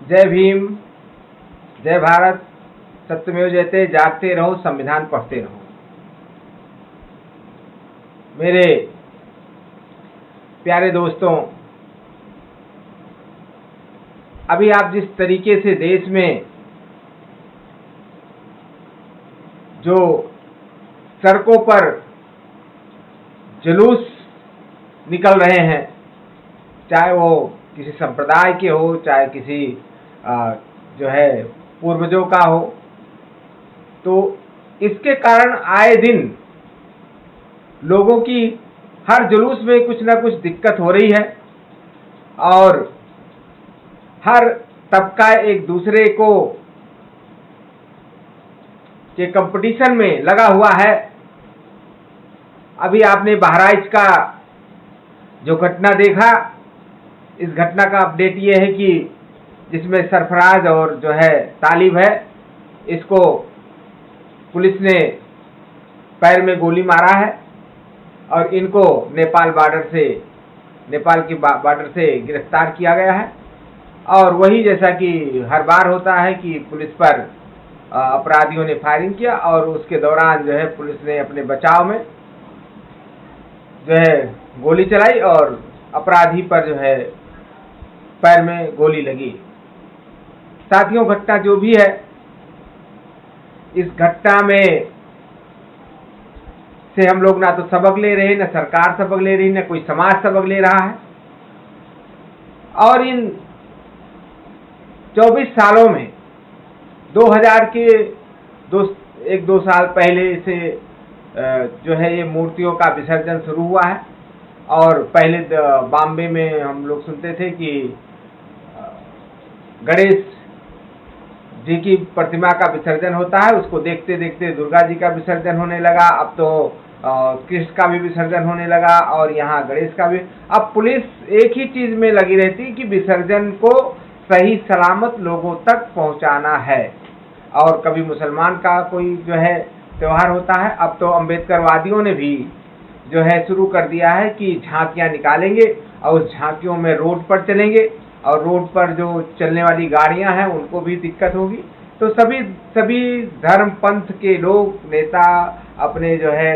जय भीम, जय भारत, सत्यमेव जयते। जागते रहो, संविधान पढ़ते रहो। मेरे प्यारे दोस्तों, अभी आप जिस तरीके से देश में जो सड़कों पर जुलूस निकल रहे हैं, चाहे वो किसी संप्रदाय के हो, चाहे किसी जो है पूर्वजों का हो, तो इसके कारण आए दिन लोगों की हर जुलूस में कुछ ना कुछ दिक्कत हो रही है और हर तबका एक दूसरे को के कंपटीशन में लगा हुआ है। अभी आपने बहराइच का जो घटना देखा, इस घटना का अपडेट ये है कि जिसमें सरफराज और जो है तालिब है, इसको पुलिस ने पैर में गोली मारा है और इनको नेपाल की बॉर्डर से गिरफ्तार किया गया है। और वही जैसा कि हर बार होता है कि पुलिस पर अपराधियों ने फायरिंग किया और उसके दौरान जो है पुलिस ने अपने बचाव में जो है गोली चलाई और अपराधी पर जो है पैर में गोली लगी। साथियों, घटना जो भी है, इस घटना में से हम लोग ना तो सबक ले रहे, न सरकार सबक ले रही, न कोई समाज सबक ले रहा है। और इन 24 सालों में 2000 के एक दो साल पहले से जो है ये मूर्तियों का विसर्जन शुरू हुआ है। और पहले बॉम्बे में हम लोग सुनते थे कि गणेश जी की प्रतिमा का विसर्जन होता है, उसको देखते देखते दुर्गा जी का विसर्जन होने लगा। अब तो कृष्ण का भी विसर्जन होने लगा और यहाँ गणेश का भी। अब पुलिस एक ही चीज में लगी रहती कि विसर्जन को सही सलामत लोगों तक पहुंचाना है। और कभी मुसलमान का कोई जो है त्योहार होता है, अब तो अम्बेडकरवादियों ने भी जो है शुरू कर दिया है कि झांकियां निकालेंगे और उस झांकियों में रोड पर चलेंगे और रोड पर जो चलने वाली गाड़ियां हैं उनको भी दिक्कत होगी। तो सभी धर्म पंथ के लोग, नेता, अपने जो है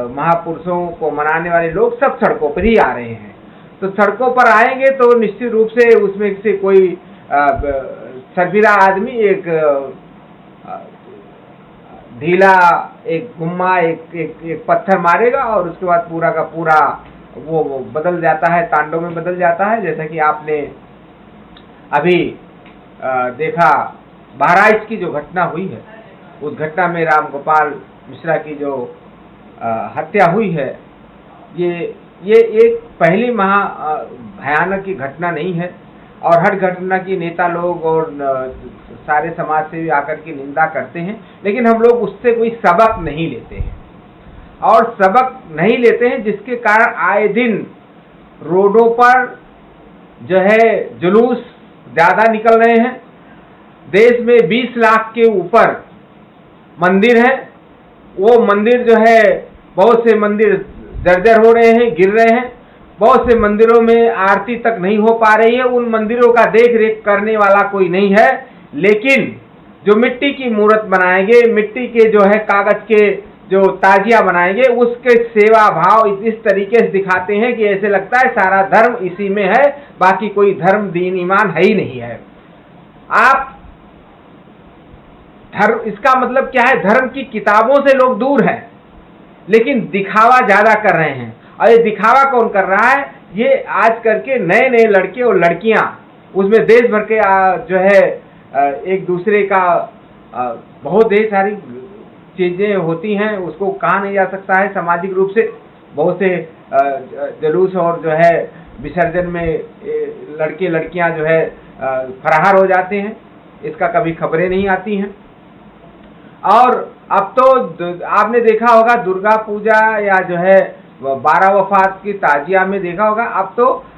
महापुरुषों को मनाने वाले लोग सब सड़कों पर ही आ रहे हैं। तो सड़कों पर आएंगे तो निश्चित रूप से उसमें से कोई सरबीरा आदमी एक ढीला एक गुम्मा एक पत्थर मारेगा और उसके बाद पूरा का पूरा वो बदल जाता है, तांडव में बदल जाता है। जैसा कि आपने अभी देखा बहराइच की जो घटना हुई है, उस घटना में राम गोपाल मिश्रा की जो हत्या हुई है, ये एक पहली भयानक की घटना नहीं है। और हर घटना की नेता लोग और सारे समाज से भी आकर के निंदा करते हैं, लेकिन हम लोग उससे कोई सबक नहीं लेते हैं। और सबक नहीं लेते हैं जिसके कारण आए दिन रोडों पर जो है जुलूस ज्यादा निकल रहे हैं। देश में 20 लाख के ऊपर मंदिर हैं। वो मंदिर जो है, बहुत से मंदिर जर्जर हो रहे हैं, गिर रहे हैं। बहुत से मंदिरों में आरती तक नहीं हो पा रही है। उन मंदिरों का देख रेख करने वाला कोई नहीं है। लेकिन जो मिट्टी की मूर्त बनाएंगे, मिट्टी के जो है कागज के जो ताजिया बनाएंगे, उसके सेवा भाव इस तरीके से दिखाते हैं कि ऐसे लगता है सारा धर्म इसी में है, बाकी कोई धर्म दीन ईमान है ही नहीं है। आप धर्म, इसका मतलब क्या है? धर्म की किताबों से लोग दूर हैं, लेकिन दिखावा ज्यादा कर रहे हैं। और ये दिखावा कौन कर रहा है? ये आज करके नए नए लड़के और लड़कियां, उसमें देश भर के जो है एक दूसरे का बहुत ढेर सारी चीजें होती हैं, उसको कहा नहीं जा सकता है सामाजिक रूप से। बहुत से जुलूस और जो है विसर्जन में लड़के लड़कियां जो है फरार हो जाते हैं, इसका कभी खबरें नहीं आती हैं। और अब तो आपने देखा होगा दुर्गा पूजा या जो है 12 वफात की ताजिया में देखा होगा,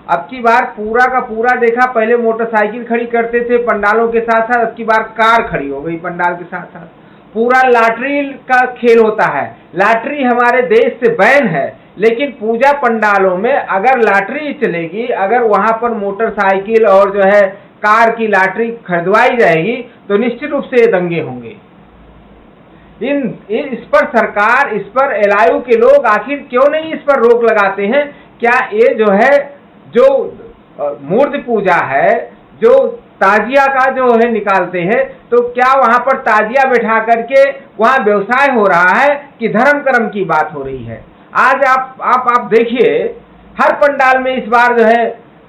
अब की बार पूरा का पूरा देखा। पहले मोटरसाइकिल खड़ी करते थे पंडालों के साथ साथ, अब की बार कार खड़ी हो गई पंडाल के साथ साथ। पूरा लॉटरी का खेल होता है। लॉटरी हमारे देश से बैन है, लेकिन पूजा पंडालों में अगर लॉटरी चलेगी, अगर वहां पर मोटरसाइकिल और जो है कार की लॉटरी खरीदवाई जाएगी तो निश्चित रूप से ये दंगे होंगे। इस पर सरकार, इस पर एलआईयू के लोग आखिर क्यों नहीं इस पर रोक लगाते हैं? क्या ये जो है, जो मूर्ति पूजा है, जो ताजिया का जो है निकालते हैं, तो क्या वहां पर ताजिया बैठा करके वहां व्यवसाय हो रहा है कि धर्म कर्म की बात हो रही है? आज आप देखिए, हर पंडाल में इस बार जो है,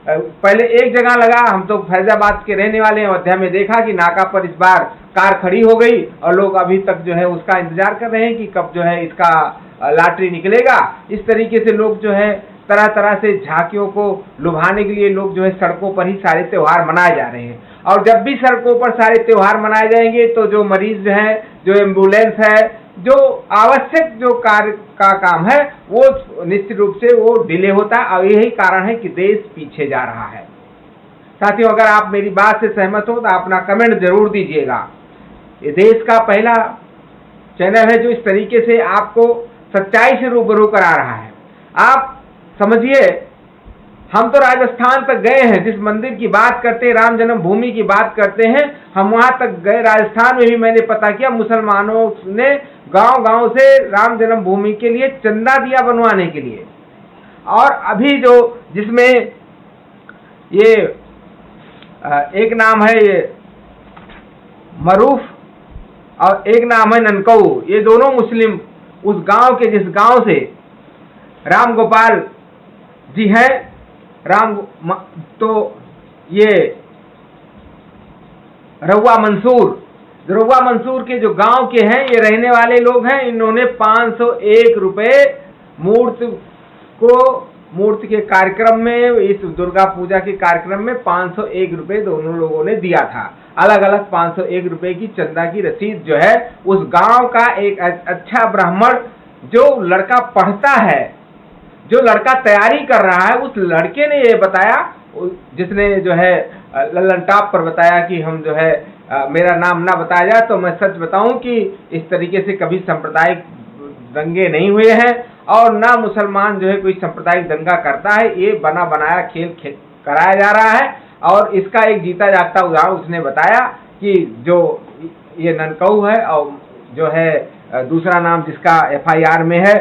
पहले एक जगह लगा, हम तो फैजाबाद के रहने वाले हैं, अयोध्या में देखा कि नाका पर इस बार कार खड़ी हो गई और लोग अभी तक जो है उसका इंतजार कर रहे हैं कि कब जो है इसका लॉटरी निकलेगा। इस तरीके से लोग जो है तरह तरह से झांकियों को लुभाने के लिए लोग जो है सड़कों पर ही सारे त्यौहार मनाए जा रहे हैं। और जब भी सड़कों पर सारे त्यौहार मनाए जाएंगे तो जो मरीज हैं, जो एम्बुलेंस है, जो आवश्यक जो कार्य का काम है, वो निश्चित रूप से वो डिले होता है। और यही कारण है कि देश पीछे जा रहा है। साथियों, अगर आप मेरी बात से सहमत हो तो अपना कमेंट जरूर दीजिएगा। ये देश का पहला चैनल है जो इस तरीके से आपको सच्चाई से रूबरू करा रहा है। आप समझिए, हम तो राजस्थान तक गए हैं, जिस मंदिर की बात करते हैं, राम जन्मभूमि की बात करते हैं, हम वहां तक गए। राजस्थान में भी मैंने पता किया, मुसलमानों ने गांव-गांव से राम जन्मभूमि के लिए चंदा दिया बनवाने के लिए। और अभी जो जिसमें ये एक नाम है ये मरूफ और एक नाम है ननकऊ, ये दोनों मुस्लिम उस गांव के, जिस गांव से राम गोपाल जी हैं, तो ये रउआ मंसूर के जो गांव के हैं, ये रहने वाले लोग हैं। इन्होंने 501 रुपए मूर्ति के कार्यक्रम में, इस दुर्गा पूजा के कार्यक्रम में 501 रुपए दोनों लोगों ने दिया था। अलग अलग 501 रुपए की चंदा की रसीद जो है, उस गांव का एक अच्छा ब्राह्मण जो लड़का पढ़ता है, जो लड़का तैयारी कर रहा है, उस लड़के ने ये बताया, जिसने जो है लल्लन टॉप पर बताया कि हम जो है मेरा नाम ना बताया जाए, तो मैं सच बताऊं कि इस तरीके से कभी सांप्रदायिक दंगे नहीं हुए हैं और ना मुसलमान जो है कोई सांप्रदायिक दंगा करता है। ये बना बनाया खेल कराया जा रहा है। और इसका एक जीता जागता उदाहरण उसने बताया कि जो ये ननकऊ है और जो है दूसरा नाम जिसका FIR में है,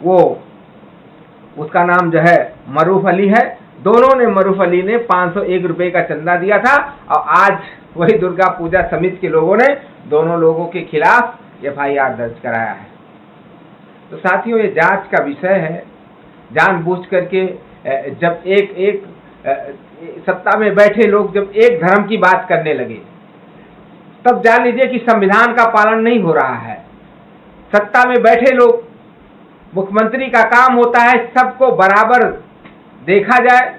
वो उसका नाम जो है मरूफ अली है। दोनों ने, मरूफ अली ने 501 रुपए का चंदा दिया था और आज वही दुर्गा पूजा समिति के लोगों ने दोनों लोगों के खिलाफ FIR दर्ज कराया है। तो साथियों, ये जांच का विषय है। जानबूझ करके जब एक सत्ता में बैठे लोग जब एक धर्म की बात करने लगे, तब जान लीजिए कि संविधान का पालन नहीं हो रहा है। सत्ता में बैठे लोग, मुख्यमंत्री का काम होता है सबको बराबर देखा जाए,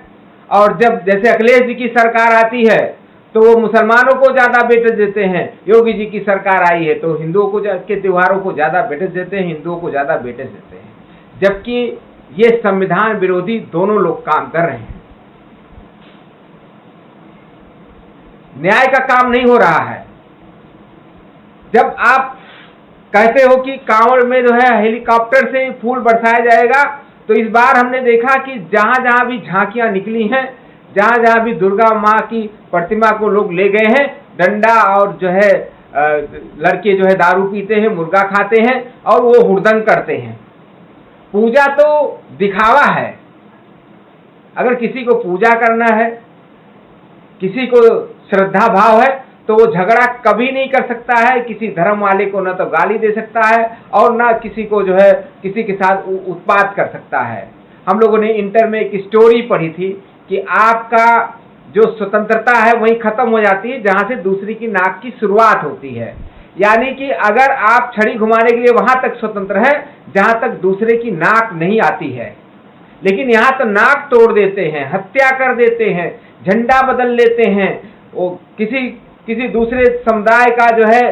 और जब जैसे अखिलेश जी की सरकार आती है तो वो मुसलमानों को ज्यादा वेटेज देते हैं। योगी जी की सरकार आई है तो हिंदुओं को के त्योहारों को ज्यादा वेटेज देते हैं, हिंदुओं को ज्यादा वेटेज देते हैं, जबकि ये संविधान विरोधी दोनों लोग काम कर रहे हैं। न्याय का काम नहीं हो रहा है। जब आप कहते हो कि कांवड़ में जो है हेलीकॉप्टर से फूल बरसाया जाएगा, तो इस बार हमने देखा कि जहां जहां भी झांकियां निकली हैं, जहां जहां भी दुर्गा माँ की प्रतिमा को लोग ले गए हैं, डंडा और जो है लड़के जो है दारू पीते हैं, मुर्गा खाते हैं और वो हुड़दंग करते हैं। पूजा तो दिखावा है। अगर किसी को पूजा करना है, किसी को श्रद्धा भाव है, तो वो झगड़ा कभी नहीं कर सकता है। किसी धर्म वाले को न तो गाली दे सकता है और न किसी को जो है किसी के साथ उत्पात कर सकता है। हम लोगों ने इंटर में एक स्टोरी पढ़ी थी कि आपका जो स्वतंत्रता है वहीं खत्म हो जाती है जहां से दूसरी की नाक की शुरुआत होती है। यानी कि अगर आप छड़ी घुमाने के लिए वहां तक स्वतंत्र है जहां तक दूसरे की नाक नहीं आती है, लेकिन यहाँ तो नाक तोड़ देते हैं, हत्या कर देते हैं, झंडा बदल लेते हैं, वो किसी दूसरे समुदाय का जो है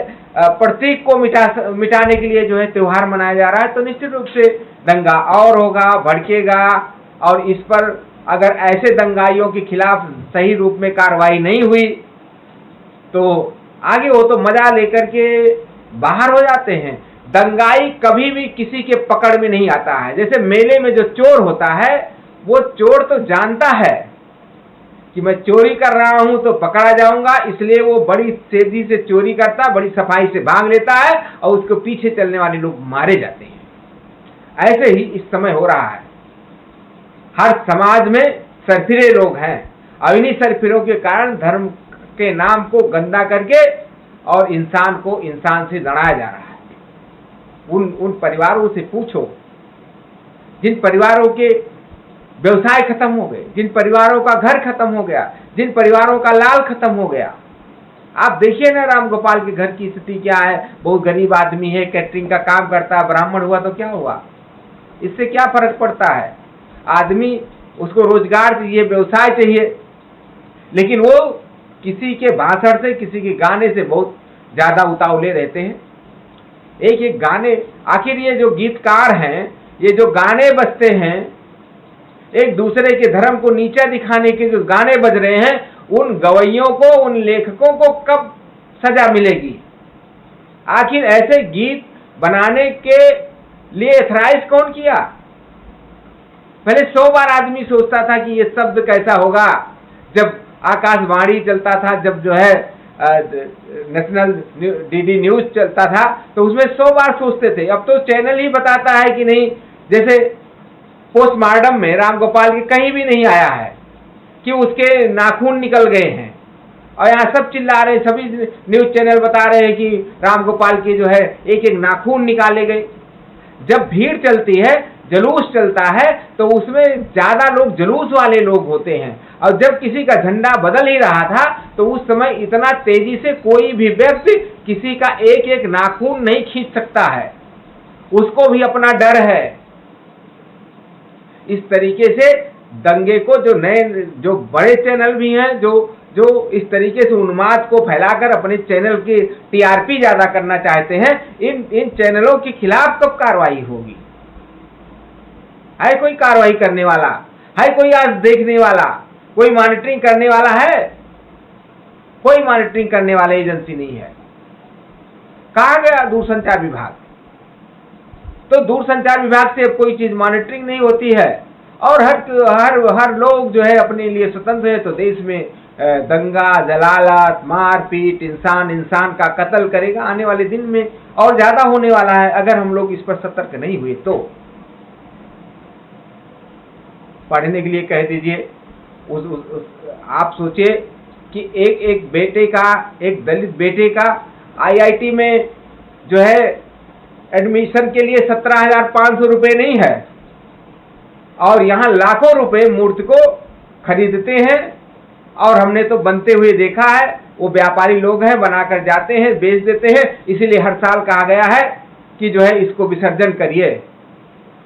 प्रतीक को मिटाने के लिए जो है त्योहार मनाया जा रहा है। तो निश्चित रूप से दंगा और होगा, भड़केगा, और इस पर अगर ऐसे दंगाइयों के खिलाफ सही रूप में कार्रवाई नहीं हुई तो आगे वो तो मजा लेकर के बाहर हो जाते हैं। दंगाई कभी भी किसी के पकड़ में नहीं आता है। जैसे मेले में जो चोर होता है, वो चोर तो जानता है कि मैं चोरी कर रहा हूं तो पकड़ा जाऊंगा, इसलिए वो बड़ी तेजी से चोरी करता, बड़ी सफाई से भाग लेता है और उसको पीछे चलने वाले लोग मारे जाते हैं। ऐसे ही इस समय हो रहा है। हर समाज में सरफिरे लोग हैं और इन्हीं सरफिरों के कारण धर्म के नाम को गंदा करके और इंसान को इंसान से लड़ाया जा रहा है। उन परिवारों से पूछो जिन परिवारों के व्यवसाय खत्म हो गए, जिन परिवारों का घर खत्म हो गया, जिन परिवारों का लाल खत्म हो गया। आप देखिए ना राम गोपाल के घर की स्थिति क्या है। बहुत गरीब आदमी है, कैटरिंग का काम करता है, ब्राह्मण हुआ तो क्या हुआ, इससे क्या फर्क पड़ता है। आदमी उसको रोजगार चाहिए, व्यवसाय चाहिए, लेकिन वो किसी के भाषण से, किसी के गाने से बहुत ज्यादा उतावले रहते हैं। एक एक गाने, आखिर ये जो गीतकार हैं, ये जो गाने बजते हैं, एक दूसरे के धर्म को नीचा दिखाने के जो गाने बज रहे हैं, उन गवैयों को, उन लेखकों को कब सजा मिलेगी। आखिर ऐसे गीत बनाने के लिए एथराइज कौन किया। पहले 100 बार आदमी सोचता था कि ये शब्द कैसा होगा। जब आकाशवाणी चलता था, जब जो है नेशनल डीडी न्यूज चलता था, तो उसमें 100 बार सोचते थे। अब तो चैनल ही बताता है कि नहीं, जैसे पोस्टमार्टम में राम गोपाल के कहीं भी नहीं आया है कि उसके नाखून निकल गए हैं, और यहाँ सब चिल्ला रहे, सभी न्यूज चैनल बता रहे हैं कि राम गोपाल के जो है एक एक नाखून निकाले गए। जब भीड़ चलती है, जुलूस चलता है, तो उसमें ज्यादा लोग जुलूस वाले लोग होते हैं, और जब किसी का झंडा बदल ही रहा था तो उस समय इतना तेजी से कोई भी व्यक्ति किसी का एक एक नाखून नहीं खींच सकता है, उसको भी अपना डर है। इस तरीके से दंगे को जो बड़े चैनल भी हैं, जो इस तरीके से उन्माद को फैलाकर अपने चैनल की टीआरपी ज्यादा करना चाहते हैं, इन चैनलों के खिलाफ कब कार्रवाई होगी। है कोई कार्रवाई करने वाला, है कोई आज देखने वाला, कोई मॉनिटरिंग करने वाला है। कोई मॉनिटरिंग करने वाला एजेंसी नहीं है। कहां गया दूरसंचार विभाग। तो दूरसंचार विभाग से अब कोई चीज मॉनिटरिंग नहीं होती है, और हर लोग जो है अपने लिए स्वतंत्र है। तो देश में दंगा, जलालत, मारपीट, इंसान का कत्ल करेगा आने वाले दिन में, और ज्यादा होने वाला है अगर हम लोग इस पर सतर्क नहीं हुए तो। पढ़ने के लिए कह दीजिए, आप सोचिए कि एक बेटे का, एक दलित बेटे का आईआईटी में जो है एडमिशन के लिए 17,500 रुपये नहीं है, और यहाँ लाखों रुपए मूर्ति को खरीदते हैं। और हमने तो बनते हुए देखा है, वो व्यापारी लोग हैं, बनाकर जाते हैं, बेच देते हैं। इसीलिए हर साल कहा गया है कि जो है इसको विसर्जन करिए।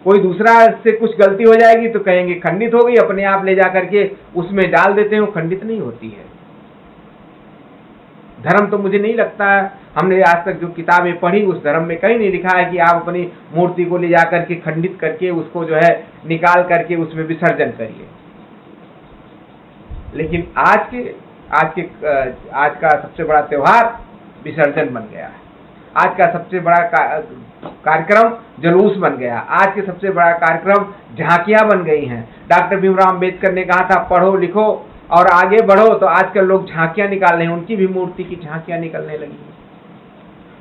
कोई दूसरा से कुछ गलती हो जाएगी तो कहेंगे खंडित हो गई, अपने आप ले जा करके उसमें डाल देते हैं, वो खंडित नहीं होती है। धर्म तो मुझे नहीं लगता है, हमने आज तक जो किताबें पढ़ी उस धर्म में कहीं नहीं लिखा है कि आप अपनी मूर्ति को ले जा करके खंडित करके उसको जो है निकाल करके उसमें विसर्जन करिए। लेकिन आज का सबसे बड़ा त्योहार विसर्जन बन गया है। आज का सबसे बड़ा कार्यक्रम जुलूस बन गया। आज के सबसे बड़ा कार्यक्रम झांकियां बन गई हैं। डॉक्टर भीमराव अम्बेडकर ने कहा था पढ़ो लिखो और आगे बढ़ो, तो आजकल लोग झांकियां निकाल रहे हैं, उनकी भी मूर्ति की झांकियां निकलने लगी हैं।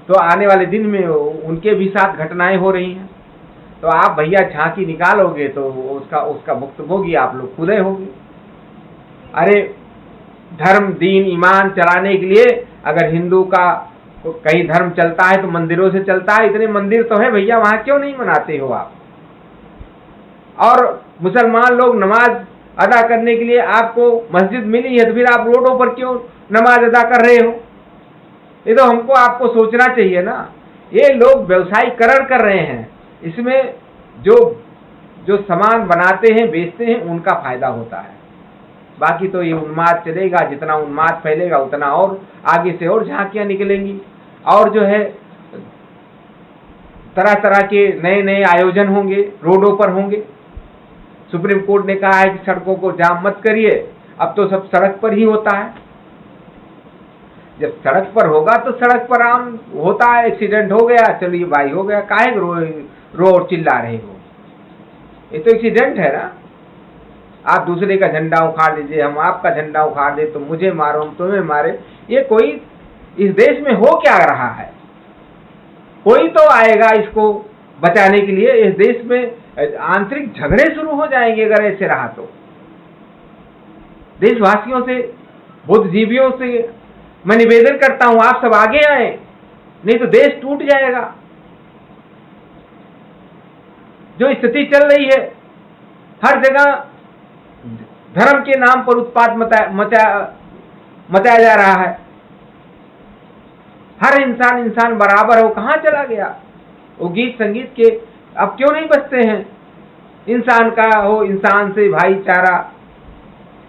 तो आने वाले दिन में उनके भी साथ घटनाएं हो रही हैं। तो आप भैया झांकी निकालोगे तो उसका भुक्तभोगी आप लोग खुद होगे। अरे धर्म, दीन, ईमान चलाने के लिए अगर हिंदू का कहीं धर्म चलता है तो मंदिरों से चलता है। इतने मंदिर तो है भैया, वहां क्यों नहीं मनाते हो आप। और मुसलमान लोग नमाज अदा करने के लिए आपको मस्जिद मिली है, तो फिर आप रोडों पर क्यों नमाज अदा कर रहे हो। ये तो हमको आपको सोचना चाहिए ना। ये लोग व्यवसायीकरण कर रहे हैं, इसमें जो सामान बनाते हैं, बेचते हैं, उनका फायदा होता है। बाकी तो ये उन्माद चलेगा, जितना उन्माद फैलेगा उतना और आगे से और झांकियां निकलेंगी, और जो है तरह तरह के नए नए आयोजन होंगे, रोडों पर होंगे। सुप्रीम कोर्ट ने कहा है कि सड़कों को जाम मत करिए, अब तो सब सड़क पर ही होता है। जब सड़क पर होगा तो सड़क पर आम होता है, एक्सीडेंट हो गया, चलिए भाई हो गया, काहे रो और चिल्ला रहे हो, ये तो एक्सीडेंट है ना। आप दूसरे का झंडा उखाड़ दीजिए, हम आपका झंडा उखाड़ दे, तो मुझे मारो, हम तुम्हें मारे। ये कोई इस देश में हो क्या रहा है? कोई तो आएगा इसको बचाने के लिए। इस देश में आंतरिक झगड़े शुरू हो जाएंगे अगर ऐसे रहा तो। देशवासियों से, बुद्धिजीवियों से मैं निवेदन करता हूं, आप सब आगे आए, नहीं तो देश टूट जाएगा। जो स्थिति चल रही है, हर जगह धर्म के नाम पर उत्पात मचाया जा रहा है। हर इंसान बराबर है, वो कहां चला गया? वो गीत संगीत के अब क्यों नहीं बजते हैं? इंसान का हो इंसान से भाईचारा,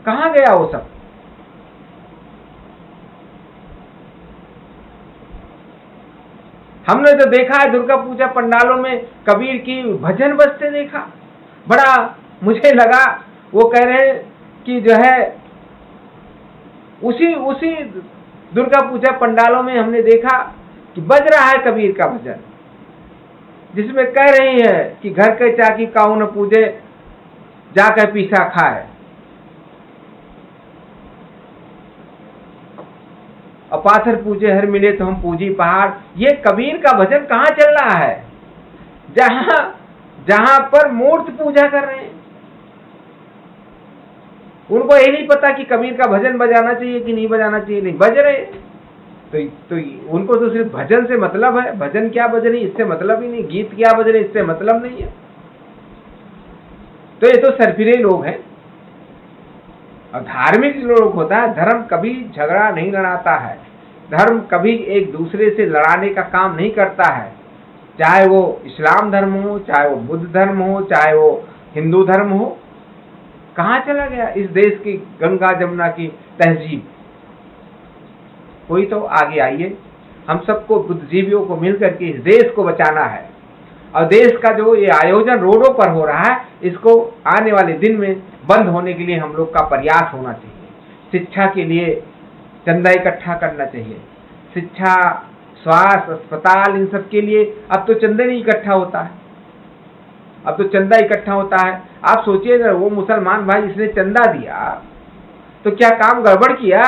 कहां गया वो सब? हमने तो देखा है दुर्गा पूजा पंडालों में कबीर की भजन बजते देखा। बड़ा मुझे लगा, वो कह रहे हैं कि जो है उसी दुर्गा पूजा पंडालों में हमने देखा कि बज रहा है कबीर का भजन, जिसमें कह रही है कि घर के चाकी काऊ न पूजे, जाकर पीसा खाए। अपाथर पूजे हर मिले तो हम पूजी पहाड़। ये कबीर का भजन कहां चल रहा है? जहां पर मूर्त पूजा कर रहे हैं। उनको ये नहीं पता कि कबीर का भजन बजाना चाहिए कि नहीं बजाना चाहिए, नहीं बज रहे। तो उनको तो सिर्फ भजन से मतलब है। भजन क्या बज रही इससे मतलब ही नहीं, गीत क्या बज रहे इससे मतलब नहीं है। तो ये तो सरफिरे लोग हैं। और धार्मिक लोग होता है, धर्म कभी झगड़ा नहीं लड़ाता है, धर्म कभी एक दूसरे से लड़ाने का काम नहीं करता है। चाहे वो इस्लाम धर्म हो, चाहे वो बुद्ध धर्म हो, चाहे वो हिंदू धर्म हो। कहां चला गया इस देश की गंगा जमुना की तहजीब? कोई तो आगे आइए। हम सबको बुद्धिजीवियों को मिलकर के इस देश को बचाना है। और देश का जो ये आयोजन रोडों पर हो रहा है, इसको आने वाले दिन में बंद होने के लिए हम लोग का प्रयास होना चाहिए। शिक्षा के लिए चंदा इकट्ठा करना चाहिए। शिक्षा, स्वास्थ्य, अस्पताल, इन सब के लिए अब तो चंदा नहीं इकट्ठा होता है, अब तो चंदा इकट्ठा होता है। आप सोचिए, अगर वो मुसलमान भाई इसने चंदा दिया तो क्या काम गड़बड़ किया?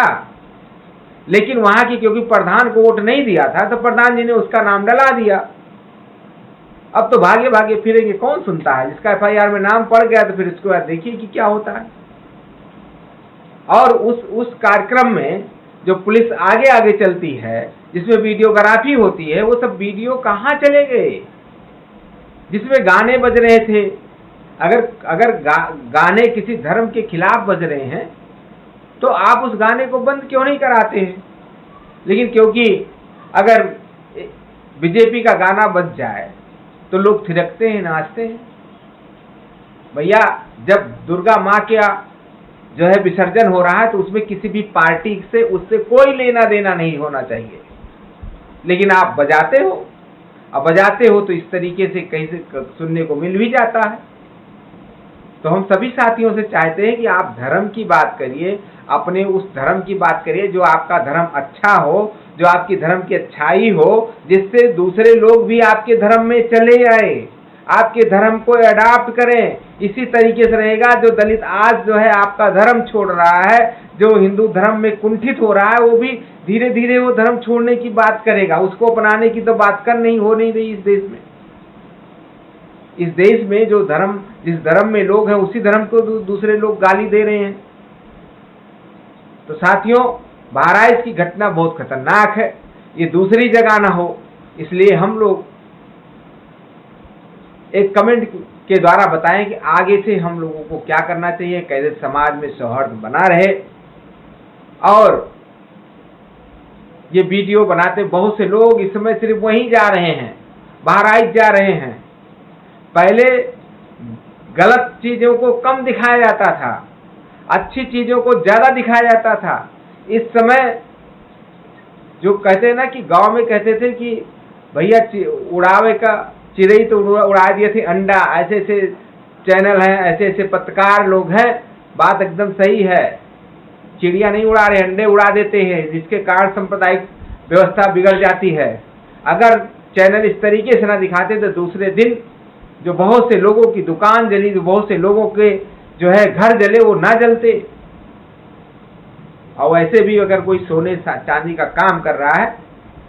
लेकिन वहां की क्योंकि प्रधान को वोट नहीं दिया था, तो प्रधान जी ने उसका नाम डला दिया। अब तो भागे भागे फिरेंगे, कौन सुनता है? जिसका FIR में नाम पड़ गया तो फिर उसके बाद देखिए कि क्या होता है। और उस कार्यक्रम में जो पुलिस आगे आगे चलती है, जिसमें वीडियोग्राफी होती है, वो सब वीडियो कहाँ चले गए? जिसमें गाने बज रहे थे, अगर गाने किसी धर्म के खिलाफ बज रहे हैं तो आप उस गाने को बंद क्यों नहीं कराते हैं? लेकिन क्योंकि अगर बीजेपी का गाना बज जाए तो लोग थिरकते हैं, नाचते हैं। भैया, जब दुर्गा माँ का जो है विसर्जन हो रहा है तो उसमें किसी भी पार्टी से उससे कोई लेना देना नहीं होना चाहिए। लेकिन आप बजाते हो, अब बजाते हो तो इस तरीके से कहीं से सुनने को मिल भी जाता है। तो हम सभी साथियों से चाहते हैं कि आप धर्म की बात करिए, अपने उस धर्म की बात करिए जो आपका धर्म अच्छा हो, जो आपकी धर्म की अच्छाई हो, जिससे दूसरे लोग भी आपके धर्म में चले आए, आपके धर्म को अडॉप्ट करें। इसी तरीके से रहेगा जो दलित आज जो है आपका धर्म छोड़ रहा है, जो हिंदू धर्म में कुंठित हो रहा है, वो भी धीरे धीरे वो धर्म छोड़ने की बात करेगा। उसको अपनाने की तो बात कर नहीं हो नहीं रही इस देश में। इस देश में जो धर्म, जिस धर्म में लोग हैं, उसी धर्म को दूसरे लोग गाली दे रहे हैं। तो साथियों, बहराइच की घटना बहुत खतरनाक है, ये दूसरी जगह ना हो, इसलिए हम लोग एक कमेंट के द्वारा बताएं कि आगे से हम लोगों को क्या करना चाहिए, कैसे समाज में सौहार्द बना रहे। और ये वीडियो बनाते बहुत से लोग इस समय सिर्फ वहीं जा रहे हैं, बहराइच जा रहे हैं। पहले गलत चीजों को कम दिखाया जाता था, अच्छी चीजों को ज्यादा दिखाया जाता था। इस समय जो कहते हैं ना कि गांव में कहते थे कि भैया उड़ावे का चिड़ई तो उड़ा दिए थे अंडा, ऐसे ऐसे चैनल हैं, ऐसे ऐसे पत्रकार लोग हैं। बात एकदम सही है, चिड़िया नहीं उड़ा रहे, अंडे उड़ा देते हैं, जिसके कारण सांप्रदायिक व्यवस्था बिगड़ जाती है। अगर चैनल इस तरीके से ना दिखाते तो दूसरे दिन जो बहुत से लोगों की दुकान जली, जो बहुत से लोगों के जो है घर जले वो ना जलते। और वैसे भी अगर कोई सोने चांदी का काम कर रहा है,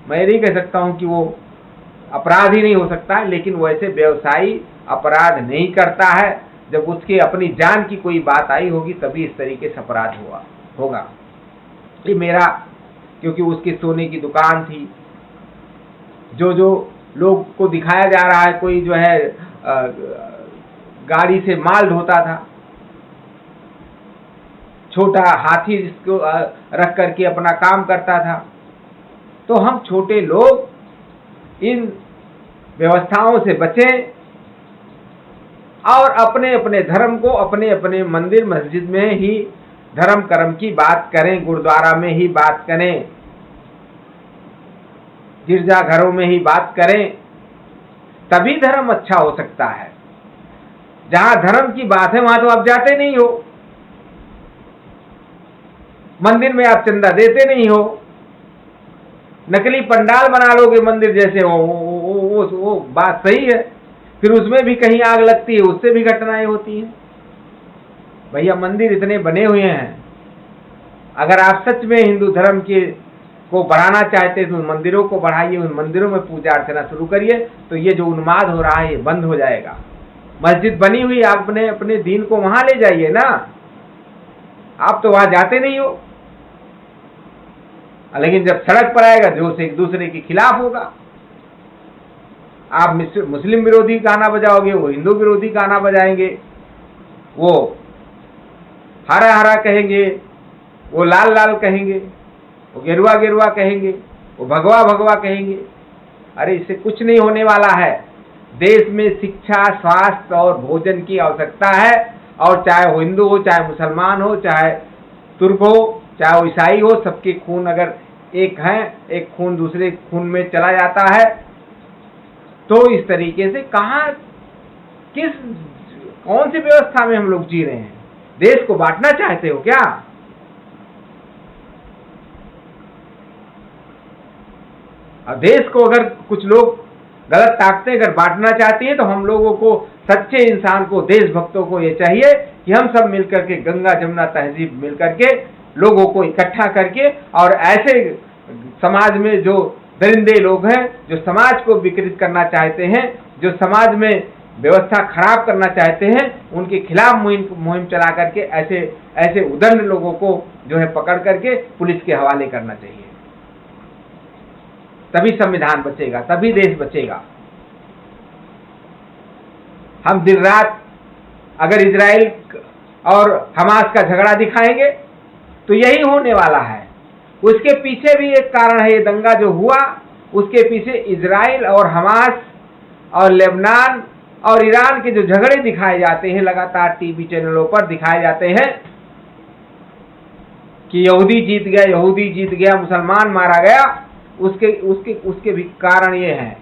मैं नहीं कह सकता हूं कि वो अपराध ही नहीं हो सकता है, लेकिन वैसे व्यवसायी अपराध नहीं करता है। जब उसके अपनी जान की कोई बात आई होगी तभी इस तरीके से अपराध होगा। ये मेरा, क्योंकि उसकी सोने की दुकान थी, जो लोग को दिखाया जा रहा है, कोई जो है गाड़ी से माल ढोता था, छोटा हाथी जिसको रख करके अपना काम करता था। तो हम छोटे लोग इन व्यवस्थाओं से बचें और अपने अपने धर्म को अपने अपने मंदिर मस्जिद में ही धर्म कर्म की बात करें, गुरुद्वारा में ही बात करें, गिरजाघरों में ही बात करें, तभी धर्म अच्छा हो सकता है। जहां धर्म की बात है वहां तो आप जाते नहीं हो, मंदिर में आप चंदा देते नहीं हो, नकली पंडाल बना लोगे मंदिर जैसे, वो बात सही है, फिर उसमें भी कहीं आग लगती है, उससे भी घटनाएं होती हैं। भैया मंदिर इतने बने हुए हैं, अगर आप सच में हिंदू धर्म के को बढ़ाना चाहते हैं तो मंदिरों को बढ़ाइए, उन मंदिरों में पूजा अर्चना शुरू करिए, तो ये जो उन्माद हो रहा है ये बंद हो जाएगा। मस्जिद बनी हुई, आप अपने दीन को वहां ले जाइए ना, आप तो वहां जाते नहीं हो। लेकिन जब सड़क पर आएगा जो से एक दूसरे के खिलाफ होगा। आप मुस्लिम विरोधी गाना बजाओगे, वो हिंदू विरोधी गाना बजाएंगे, वो हरा हरा कहेंगे, वो लाल लाल कहेंगे, वो गेरुआ गेरुआ कहेंगे, वो भगवा भगवा कहेंगे। अरे इससे कुछ नहीं होने वाला है। देश में शिक्षा, स्वास्थ्य और भोजन की आवश्यकता है, और चाहे वो हिंदू हो, चाहे मुसलमान हो, चाहे तुर्क हो, चाहे वो ईसाई हो, सबके खून अगर एक है, एक खून दूसरे खून में चला जाता है, तो इस तरीके से कौन सी व्यवस्था में हम लोग जी रहे हैं? देश को बांटना चाहते हो क्या? अब देश को अगर कुछ लोग गलत ताकतें अगर बांटना चाहती हैं, तो हम लोगों को, सच्चे इंसान को, देशभक्तों को ये चाहिए कि हम सब मिलकर के, गंगा जमुना तहजीब मिलकर के, लोगों को इकट्ठा करके, और ऐसे समाज में जो दरिंदे लोग हैं, जो समाज को विकृत करना चाहते हैं, जो समाज में व्यवस्था खराब करना चाहते हैं, उनके खिलाफ मुहिम चला करके ऐसे उदंड लोगों को जो है पकड़ करके पुलिस के हवाले करना चाहिए। तभी संविधान बचेगा, तभी देश बचेगा। हम दिन रात अगर इजराइल और हमास का झगड़ा दिखाएंगे तो यही होने वाला है। उसके पीछे भी एक कारण है, ये दंगा जो हुआ उसके पीछे इजराइल और हमास और लेबनान और ईरान के जो झगड़े दिखाए जाते हैं, लगातार टीवी चैनलों पर दिखाए जाते हैं कि यहूदी जीत गया, यहूदी जीत गया, मुसलमान मारा गया, उसके भी कारण ये है।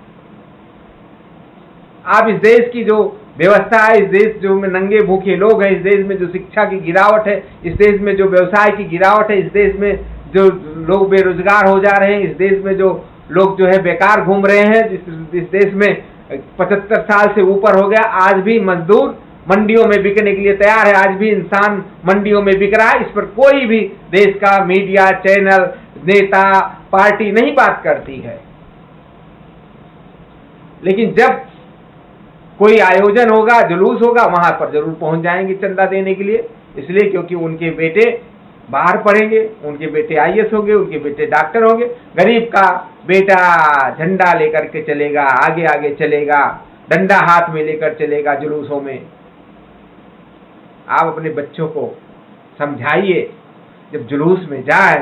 आप इस देश की जो व्यवस्था है, इस देश जो में नंगे भूखे लोग हैं, इस देश में जो शिक्षा की गिरावट है, इस देश में जो व्यवसाय की गिरावट है, इस देश में जो लोग बेरोजगार हो जा रहे हैं, इस देश में जो लोग जो है बेकार घूम रहे हैं, इस देश में 75 साल से ऊपर हो गया, आज भी मजदूर मंडियों में बिकने के लिए तैयार है, आज भी इंसान मंडियों में बिक रहा है। इस पर कोई भी देश का मीडिया, चैनल, नेता, पार्टी नहीं बात करती है। लेकिन जब कोई आयोजन होगा, जुलूस होगा, वहां पर जरूर पहुंच जाएंगे चंदा देने के लिए, इसलिए क्योंकि उनके बेटे बाहर पढ़ेंगे, उनके बेटे IAS होंगे, उनके बेटे डॉक्टर होंगे। गरीब का बेटा झंडा लेकर के चलेगा, आगे आगे चलेगा, डंडा हाथ में लेकर चलेगा जुलूसों में। आप अपने बच्चों को समझाइए, जब जुलूस में जाए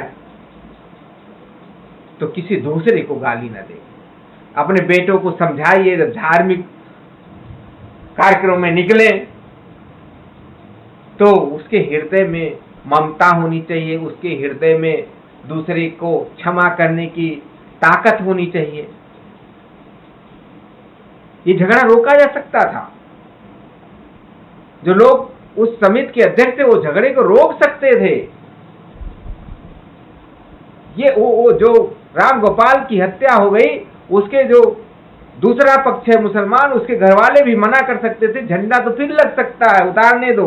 तो किसी दूसरे को गाली न दे। अपने बेटों को समझाइए, जब धार्मिक कार्यक्रम में निकले तो उसके हृदय में ममता होनी चाहिए, उसके हृदय में दूसरे को क्षमा करने की ताकत होनी चाहिए। ये झगड़ा रोका जा सकता था। जो लोग उस समिति के अध्यक्ष थे वो झगड़े को रोक सकते थे। ये वो जो राम गोपाल की हत्या हो गई, उसके जो दूसरा पक्ष है मुसलमान, उसके घर वाले भी मना कर सकते थे, झंडा तो फिर लग सकता है, उतारने दो,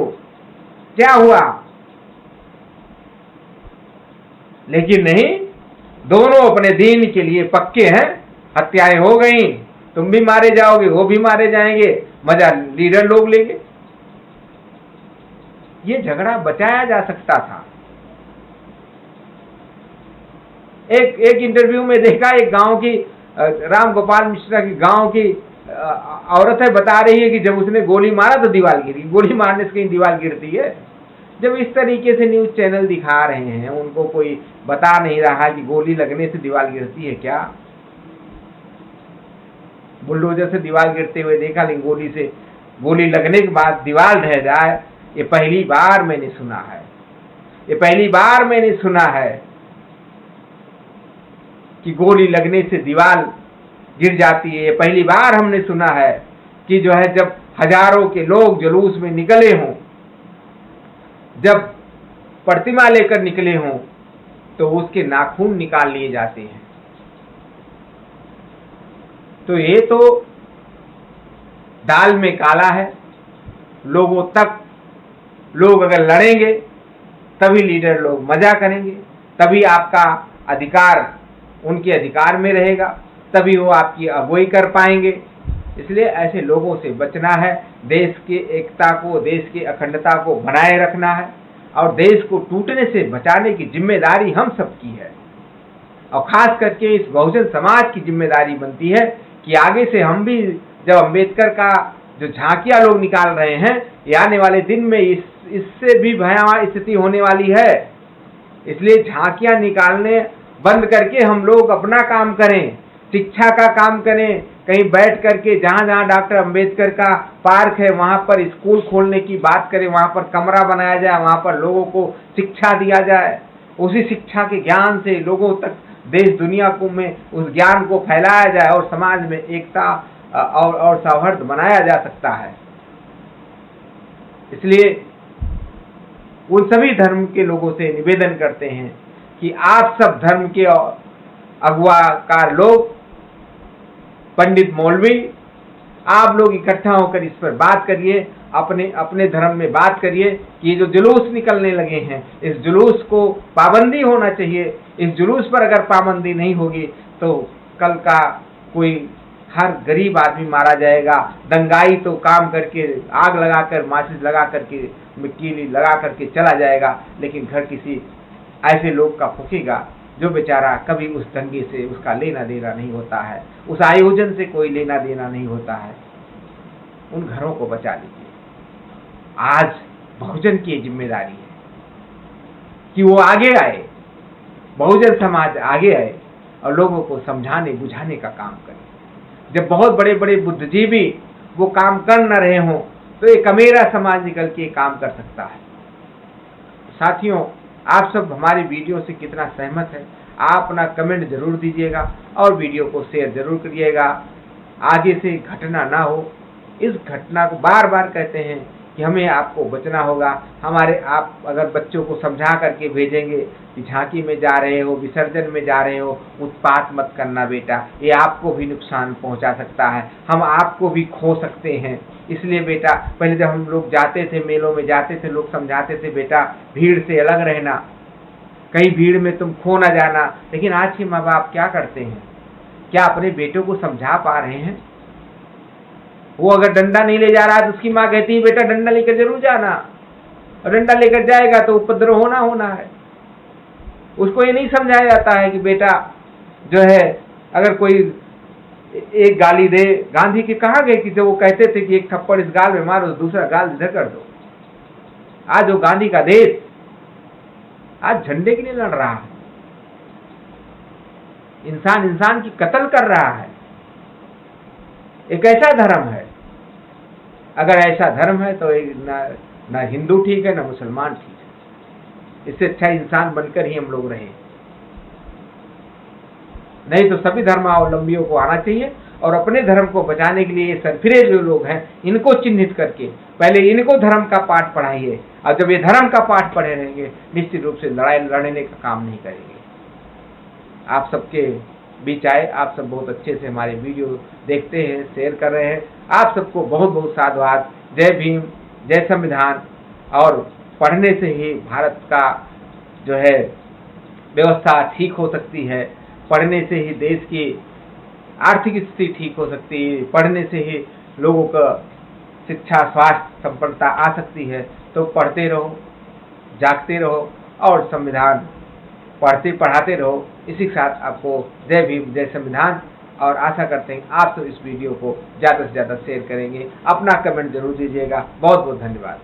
क्या हुआ? लेकिन नहीं, दोनों अपने दीन के लिए पक्के हैं। हत्याएं हो गई, तुम भी मारे जाओगे, वो भी मारे जाएंगे, मजा लीडर लोग लेंगे। ये झगड़ा बचाया जा सकता था। एक इंटरव्यू में देखा, एक गांव की राम गोपाल मिश्रा की गांव की औरत है, बता रही है कि जब उसने गोली मारा तो दीवार गिरी। गोली मारने से कहीं दीवार गिरती है? जब इस तरीके से न्यूज चैनल दिखा रहे हैं, उनको कोई बता नहीं रहा कि गोली लगने से दीवार गिरती है क्या? बुलडोजर से दीवार गिरते हुए देखा, लेकिन गोली लगने के बाद दीवार ढह जाए, ये पहली बार मैंने सुना है। ये पहली बार मैंने सुना है कि गोली लगने से दीवार गिर जाती है। ये पहली बार हमने सुना है कि जो है, जब हजारों के लोग जुलूस में निकले हों, जब प्रतिमा लेकर निकले हों, तो उसके नाखून निकाल लिए जाते हैं। तो ये तो दाल में काला है। लोगों तक लोग अगर लड़ेंगे तभी लीडर लोग मजा करेंगे, तभी आपका अधिकार उनके अधिकार में रहेगा, तभी वो आपकी अगुवाई कर पाएंगे। इसलिए ऐसे लोगों से बचना है। देश की एकता को, देश की अखंडता को बनाए रखना है, और देश को टूटने से बचाने की जिम्मेदारी हम सबकी है। और खास करके इस बहुजन समाज की जिम्मेदारी बनती है कि आगे से हम भी, जब अम्बेडकर का जो झांकियां लोग निकाल रहे हैं, ये आने वाले दिन में इससे भी भयावह स्थिति होने वाली है। इसलिए झांकियां निकालने बंद करके हम लोग अपना काम करें, शिक्षा का काम करें। कहीं बैठ करके जहां जहां डॉक्टर अम्बेडकर का पार्क है, वहां पर स्कूल खोलने की बात करें, वहां पर कमरा बनाया जाए, वहां पर लोगों को शिक्षा दिया जाए। उसी शिक्षा के ज्ञान से लोगों तक, देश दुनिया को में उस ज्ञान को फैलाया जाए, और समाज में एकता और सौहार्द बनाया जा सकता है। इसलिए उन सभी धर्म के लोगों से निवेदन करते हैं कि आप सब धर्म के अगुवाकार लोग, पंडित मौलवी, आप लोग इकट्ठा होकर इस पर बात करिए, अपने धर्म में बात करिए कि ये जो जुलूस निकलने लगे हैं, इस जुलूस को पाबंदी होना चाहिए। इस जुलूस पर अगर पाबंदी नहीं होगी तो कल का कोई हर गरीब आदमी मारा जाएगा। दंगाई तो काम करके, आग लगाकर, माचिस लगा करके, मिट्टी लगा करके चला जाएगा, लेकिन घर किसी ऐसे लोग का फूकेगा जो बेचारा कभी उस दंगे से उसका लेना देना नहीं होता है, उस आयोजन से कोई लेना देना नहीं होता है। उन घरों को बचा लीजिए। आज बहुजन की जिम्मेदारी है कि वो आगे आए, बहुजन समाज आगे आए और लोगों को समझाने बुझाने का काम करे। जब बहुत बड़े बड़े बुद्धिजीवी वो काम कर न रहे हों, तो एक अमेरा समाज निकल के काम कर सकता है। साथियों, आप सब हमारी वीडियो से कितना सहमत है, आप अपना कमेंट जरूर दीजिएगा और वीडियो को शेयर जरूर करिएगा। आगे से घटना ना हो, इस घटना को बार बार कहते हैं कि हमें आपको बचना होगा। आप अगर बच्चों को समझा करके भेजेंगे कि झांकी में जा रहे हो, विसर्जन में जा रहे हो, उत्पात मत करना बेटा, ये आपको भी नुकसान पहुंचा सकता है, हम आपको भी खो सकते हैं। इसलिए बेटा, पहले जब हम लोग जाते थे, मेलों में जाते थे, लोग समझाते थे बेटा भीड़ से अलग रहना, कहीं भीड़ में तुम खो ना जाना। लेकिन आज के माँ बाप क्या करते हैं? क्या अपने बेटों को समझा पा रहे हैं? वो अगर डंडा नहीं ले जा रहा है तो उसकी माँ कहती है बेटा डंडा लेकर जरूर जाना, और डंडा लेकर जाएगा तो उपद्रव होना है। उसको ये नहीं समझाया जाता है कि बेटा जो है, अगर कोई एक गाली दे, गांधी के कहा गए कि जब वो कहते थे कि एक थप्पड़ इस गाल में मारो, दूसरा गाल इधर कर दो। आज वो गांधी का देश आज झंडे के लिए लड़ रहा है, इंसान इंसान की कत्ल कर रहा है। एक ऐसा धर्म है, अगर ऐसा धर्म है तो ना हिंदू ठीक है, ना मुसलमान ठीक है। इससे अच्छा इंसान बनकर ही हम लोग रहें। नहीं तो सभी धर्मावलंबियों को आना चाहिए और अपने धर्म को बचाने के लिए सरफिरे जो लोग हैं, इनको चिन्हित करके पहले इनको धर्म का पाठ पढ़ाइए, और जब ये धर्म का पाठ पढ़े रहेंगे, निश्चित रूप से लड़ाई लड़ने का काम नहीं करेंगे। आप सबके बीच आए, आप सब बहुत अच्छे से हमारे वीडियो देखते हैं, शेयर कर रहे हैं। आप सबको बहुत बहुत साधुवाद। जय भीम, जय संविधान, और पढ़ने से ही भारत का जो है व्यवस्था ठीक हो सकती है, पढ़ने से ही देश की आर्थिक स्थिति ठीक हो सकती है, पढ़ने से ही लोगों का शिक्षा, स्वास्थ्य, संपन्नता आ सकती है। तो पढ़ते रहो, जागते रहो और संविधान पढ़ते पढ़ाते रहो। इसी के साथ आपको जय भीम, जय संविधान, और आशा करते हैं आप तो इस वीडियो को ज़्यादा से ज़्यादा शेयर करेंगे। अपना कमेंट जरूर दीजिएगा। बहुत बहुत धन्यवाद।